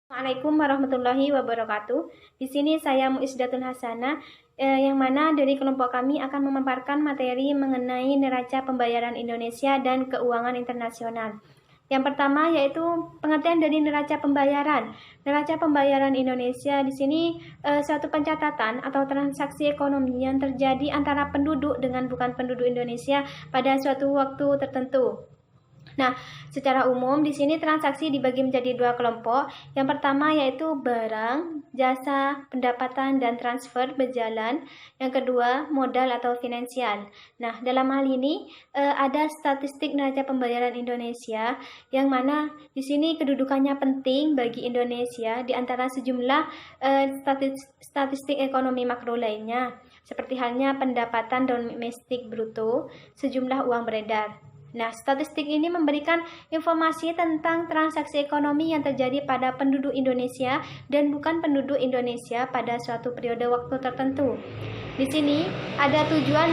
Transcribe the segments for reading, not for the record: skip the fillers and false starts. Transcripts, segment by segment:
Assalamualaikum warahmatullahi wabarakatuh. Di sini saya Muizdatun Hasanah, yang mana dari kelompok kami akan memaparkan materi mengenai neraca pembayaran Indonesia dan keuangan internasional. Yang pertama yaitu pengertian dari neraca pembayaran. Neraca pembayaran Indonesia di sini suatu pencatatan atau transaksi ekonomi yang terjadi antara penduduk dengan bukan penduduk Indonesia pada suatu waktu tertentu. Nah, secara umum di sini transaksi dibagi menjadi dua kelompok. Yang pertama yaitu barang, jasa, pendapatan, dan transfer berjalan. Yang kedua, modal atau finansial. Nah, dalam hal ini ada statistik neraca pembayaran Indonesia yang mana di sini kedudukannya penting bagi Indonesia di antara sejumlah statistik ekonomi makro lainnya, seperti halnya pendapatan domestik bruto, sejumlah uang beredar. Nah, statistik ini memberikan informasi tentang transaksi ekonomi yang terjadi pada penduduk Indonesia dan bukan penduduk Indonesia pada suatu periode waktu tertentu. Di sini ada tujuan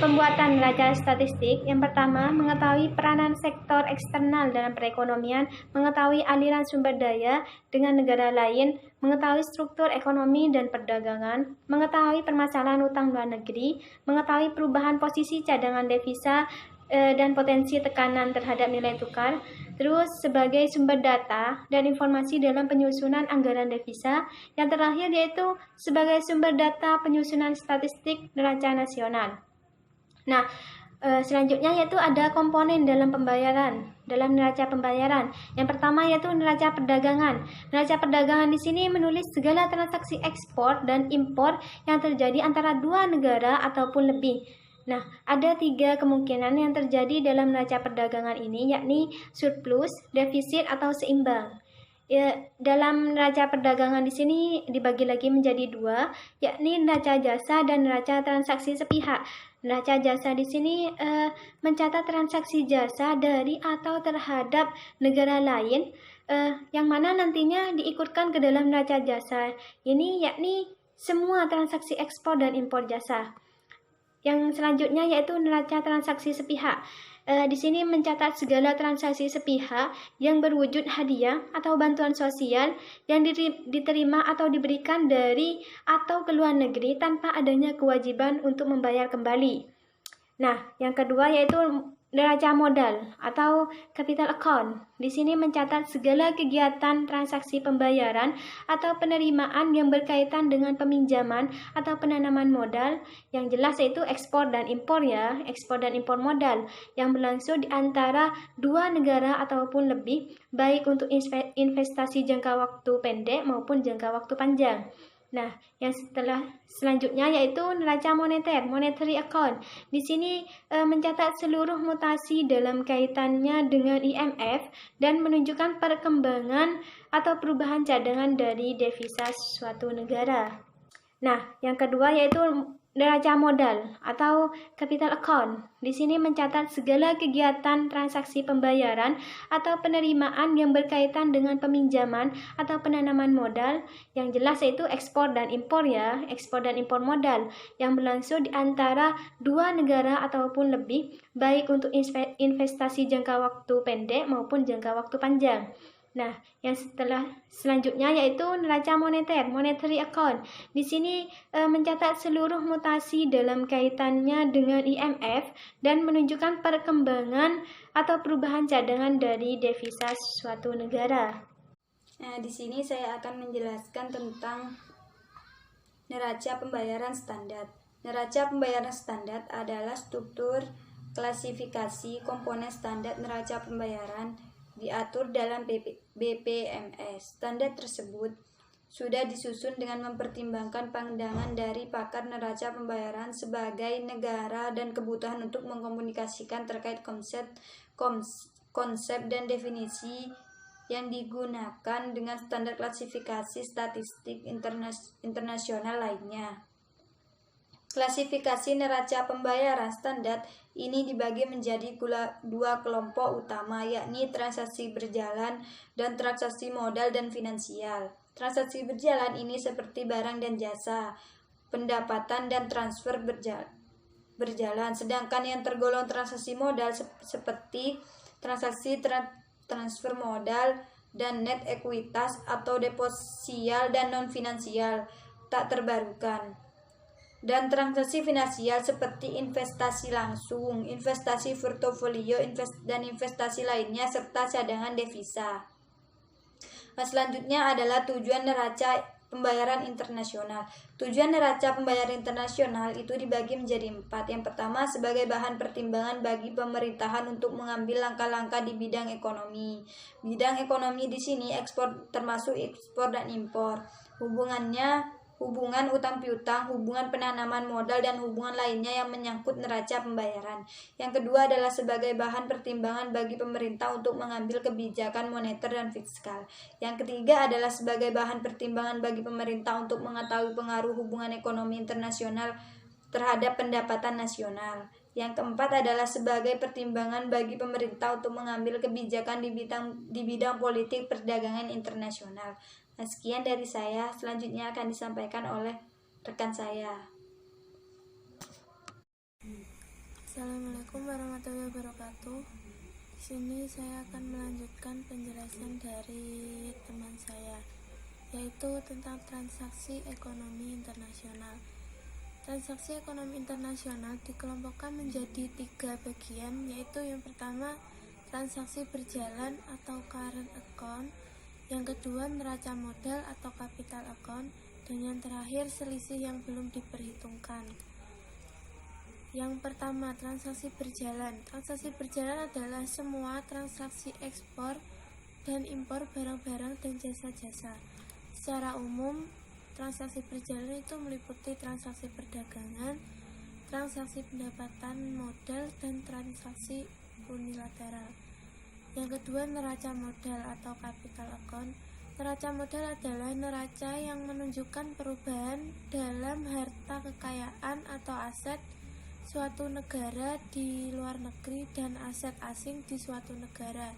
pembuatan neraca statistik. Yang pertama, mengetahui peranan sektor eksternal dalam perekonomian, mengetahui aliran sumber daya dengan negara lain, mengetahui struktur ekonomi dan perdagangan, mengetahui permasalahan utang luar negeri, mengetahui perubahan posisi cadangan devisa, dan potensi tekanan terhadap nilai tukar. Terus sebagai sumber data dan informasi dalam penyusunan anggaran devisa. Yang terakhir yaitu sebagai sumber data penyusunan statistik neraca nasional. Nah, selanjutnya yaitu ada komponen dalam pembayaran, dalam neraca pembayaran. Yang pertama yaitu neraca perdagangan. Neraca perdagangan di sini menulis segala transaksi ekspor dan impor yang terjadi antara dua negara ataupun lebih. Nah, ada tiga kemungkinan yang terjadi dalam neraca perdagangan ini, yakni surplus, defisit, atau seimbang. Ya, dalam neraca perdagangan di sini dibagi lagi menjadi dua, yakni neraca jasa dan neraca transaksi sepihak. Neraca jasa di sini mencatat transaksi jasa dari atau terhadap negara lain, yang mana nantinya diikutkan ke dalam neraca jasa. Ini yakni semua transaksi ekspor dan impor jasa. Yang selanjutnya yaitu neraca transaksi sepihak. Di sini mencatat segala transaksi sepihak yang berwujud hadiah atau bantuan sosial yang diterima atau diberikan dari atau ke luar negeri tanpa adanya kewajiban untuk membayar kembali. Nah, yang kedua yaitu neraca modal atau capital account. Di sini mencatat segala kegiatan transaksi pembayaran atau penerimaan yang berkaitan dengan peminjaman atau penanaman modal. Yang jelas yaitu ekspor dan impor ya, ekspor dan impor modal yang berlangsung di antara dua negara ataupun lebih, baik untuk investasi jangka waktu pendek maupun jangka waktu panjang. Nah, yang selanjutnya yaitu neraca moneter, monetary account. Di sini mencatat seluruh mutasi dalam kaitannya dengan IMF dan menunjukkan perkembangan atau perubahan cadangan dari devisa suatu negara. Nah, yang kedua yaitu neraca modal atau capital account. Di sini mencatat segala kegiatan transaksi pembayaran atau penerimaan yang berkaitan dengan peminjaman atau penanaman modal. Yang jelas yaitu ekspor dan impor ya, ekspor dan impor modal yang berlangsung di antara dua negara ataupun lebih, baik untuk investasi jangka waktu pendek maupun jangka waktu panjang. Nah, yang selanjutnya yaitu neraca moneter, monetary account. Di sini mencatat seluruh mutasi dalam kaitannya dengan IMF dan menunjukkan perkembangan atau perubahan cadangan dari devisa suatu negara. Nah, di sini saya akan menjelaskan tentang neraca pembayaran standar. Neraca pembayaran standar adalah struktur klasifikasi komponen standar neraca pembayaran diatur dalam BPMS. Standar tersebut sudah disusun dengan mempertimbangkan pandangan dari pakar neraca pembayaran sebagai negara dan kebutuhan untuk mengkomunikasikan terkait konsep dan definisi yang digunakan dengan standar klasifikasi statistik internasional lainnya. Klasifikasi neraca pembayaran standar ini dibagi menjadi dua kelompok utama, yakni transaksi berjalan dan transaksi modal dan finansial. Transaksi berjalan ini seperti barang dan jasa, pendapatan dan transfer berjalan, sedangkan yang tergolong transaksi modal seperti transaksi transfer modal, dan net ekuitas atau deposisial dan non-finansial tak terbarukan, dan transaksi finansial seperti investasi langsung, investasi portofolio, dan investasi lainnya, serta cadangan devisa. Nah, selanjutnya adalah tujuan neraca pembayaran internasional. Tujuan neraca pembayaran internasional itu dibagi menjadi 4. Yang pertama, sebagai bahan pertimbangan bagi pemerintahan untuk mengambil langkah-langkah di bidang ekonomi. Bidang ekonomi di sini ekspor, termasuk ekspor dan impor. Hubungan utang piutang, hubungan penanaman modal, dan hubungan lainnya yang menyangkut neraca pembayaran. Yang kedua adalah sebagai bahan pertimbangan bagi pemerintah untuk mengambil kebijakan moneter dan fiskal. Yang ketiga adalah sebagai bahan pertimbangan bagi pemerintah untuk mengetahui pengaruh hubungan ekonomi internasional terhadap pendapatan nasional. Yang keempat adalah sebagai pertimbangan bagi pemerintah untuk mengambil kebijakan di bidang politik perdagangan internasional. Nah, sekian dari saya. Selanjutnya akan disampaikan oleh rekan saya. Assalamualaikum warahmatullahi wabarakatuh. Di sini saya akan melanjutkan penjelasan dari teman saya, yaitu tentang transaksi ekonomi internasional. Transaksi ekonomi internasional dikelompokkan menjadi 3 bagian, yaitu yang pertama transaksi berjalan atau current account, yang kedua neraca modal atau capital account, dan yang terakhir selisih yang belum diperhitungkan. Yang pertama, transaksi berjalan. Transaksi berjalan adalah semua transaksi ekspor dan impor barang-barang dan jasa-jasa. Secara umum, transaksi berjalan itu meliputi transaksi perdagangan, transaksi pendapatan modal, dan transaksi unilateral. Yang kedua, neraca modal atau capital account. Neraca modal adalah neraca yang menunjukkan perubahan dalam harta kekayaan atau aset suatu negara di luar negeri dan aset asing di suatu negara.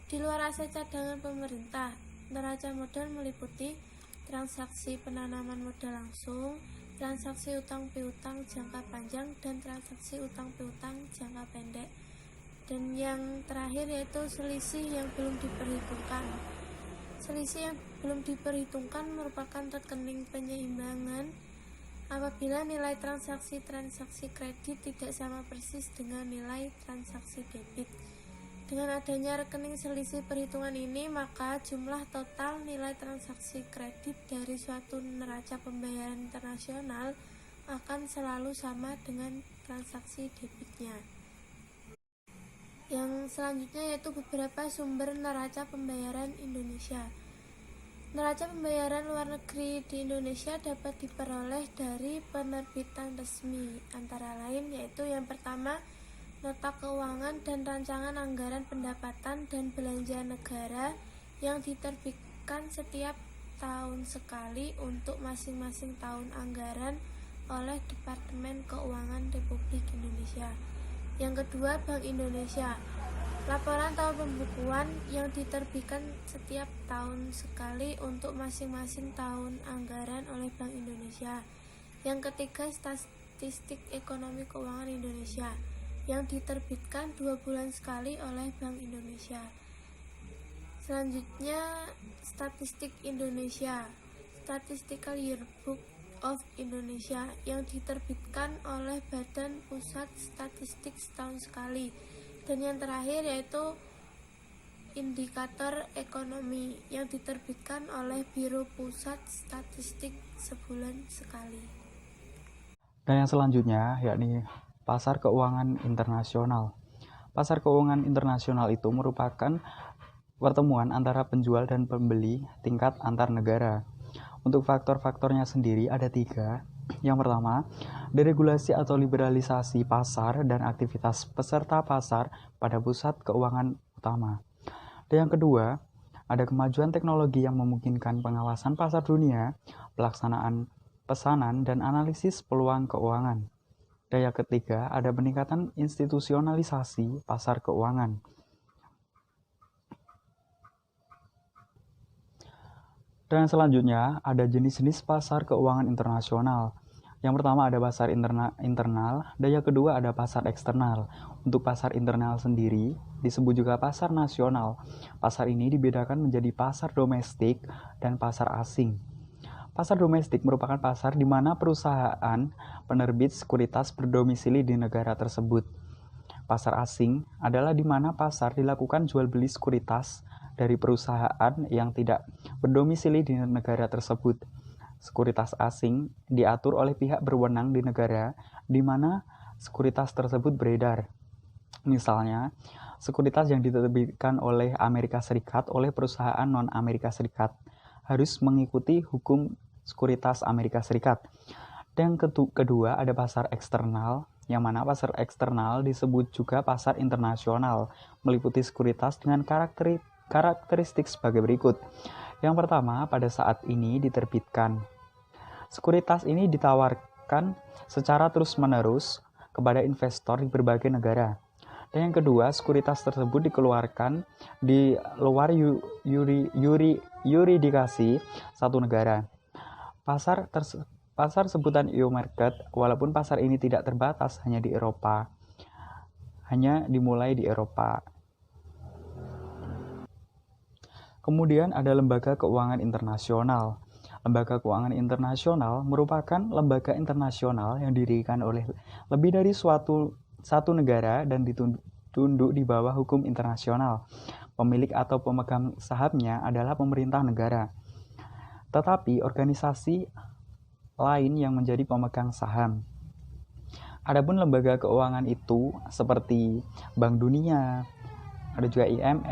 Di luar aset cadangan pemerintah, neraca modal meliputi transaksi penanaman modal langsung, transaksi utang piutang jangka panjang, dan transaksi utang piutang jangka pendek. Dan yang terakhir yaitu selisih yang belum diperhitungkan. Selisih yang belum diperhitungkan merupakan rekening penyeimbangan apabila nilai transaksi kredit tidak sama persis dengan nilai transaksi debit. Dengan adanya rekening selisih perhitungan ini, maka jumlah total nilai transaksi kredit dari suatu neraca pembayaran internasional akan selalu sama dengan transaksi debitnya. Yang selanjutnya yaitu beberapa sumber neraca pembayaran Indonesia. Neraca pembayaran luar negeri di Indonesia dapat diperoleh dari penerbitan resmi, antara lain yaitu yang pertama, nota keuangan dan rancangan anggaran pendapatan dan belanja negara yang diterbitkan setiap tahun sekali untuk masing-masing tahun anggaran oleh Departemen Keuangan Republik Indonesia. Yang kedua, Bank Indonesia. Laporan tahun pembukuan yang diterbitkan setiap tahun sekali untuk masing-masing tahun anggaran oleh Bank Indonesia. Yang ketiga, Statistik Ekonomi Keuangan Indonesia yang diterbitkan 2 bulan sekali oleh Bank Indonesia. Selanjutnya, Statistik Indonesia, Statistical Yearbook of Indonesia yang diterbitkan oleh Badan Pusat Statistik setahun sekali. Dan yang terakhir yaitu Indikator Ekonomi yang diterbitkan oleh Biro Pusat Statistik sebulan sekali. Dan yang selanjutnya yakni pasar keuangan internasional. Pasar keuangan internasional itu merupakan pertemuan antara penjual dan pembeli tingkat antar negara. Untuk faktor-faktornya sendiri ada 3. Yang pertama, deregulasi atau liberalisasi pasar dan aktivitas peserta pasar pada pusat keuangan utama. Dan yang kedua, ada kemajuan teknologi yang memungkinkan pengawasan pasar dunia, pelaksanaan pesanan, dan analisis peluang keuangan. Dan yang ketiga, ada peningkatan institusionalisasi pasar keuangan. Dan selanjutnya ada jenis-jenis pasar keuangan internasional. Yang pertama ada pasar internal, dan yang kedua ada pasar eksternal. Untuk pasar internal sendiri disebut juga pasar nasional. Pasar ini dibedakan menjadi pasar domestik dan pasar asing. Pasar domestik merupakan pasar di mana perusahaan penerbit sekuritas berdomisili di negara tersebut. Pasar asing adalah di mana pasar dilakukan jual beli sekuritas dari perusahaan yang tidak berdomisili di negara tersebut. Sekuritas asing diatur oleh pihak berwenang di negara di mana sekuritas tersebut beredar. Misalnya, sekuritas yang diterbitkan oleh Amerika Serikat oleh perusahaan non-Amerika Serikat harus mengikuti hukum sekuritas Amerika Serikat. Dan kedua ada pasar eksternal, yang mana pasar eksternal disebut juga pasar internasional, meliputi sekuritas dengan karakteristik sebagai berikut. Yang pertama, pada saat ini diterbitkan. Sekuritas ini ditawarkan secara terus-menerus kepada investor di berbagai negara. Dan yang kedua, sekuritas tersebut dikeluarkan di luar yuridikasi satu negara. Pasar sebutan EU market, walaupun pasar ini tidak terbatas hanya di Eropa, hanya dimulai di Eropa. Kemudian ada lembaga keuangan internasional. Lembaga keuangan internasional merupakan lembaga internasional yang didirikan oleh lebih dari satu negara dan ditunduk di bawah hukum internasional. Pemilik atau pemegang sahamnya adalah pemerintah negara. Tetapi organisasi lain yang menjadi pemegang saham. Adapun lembaga keuangan itu seperti Bank Dunia, ada juga IMF,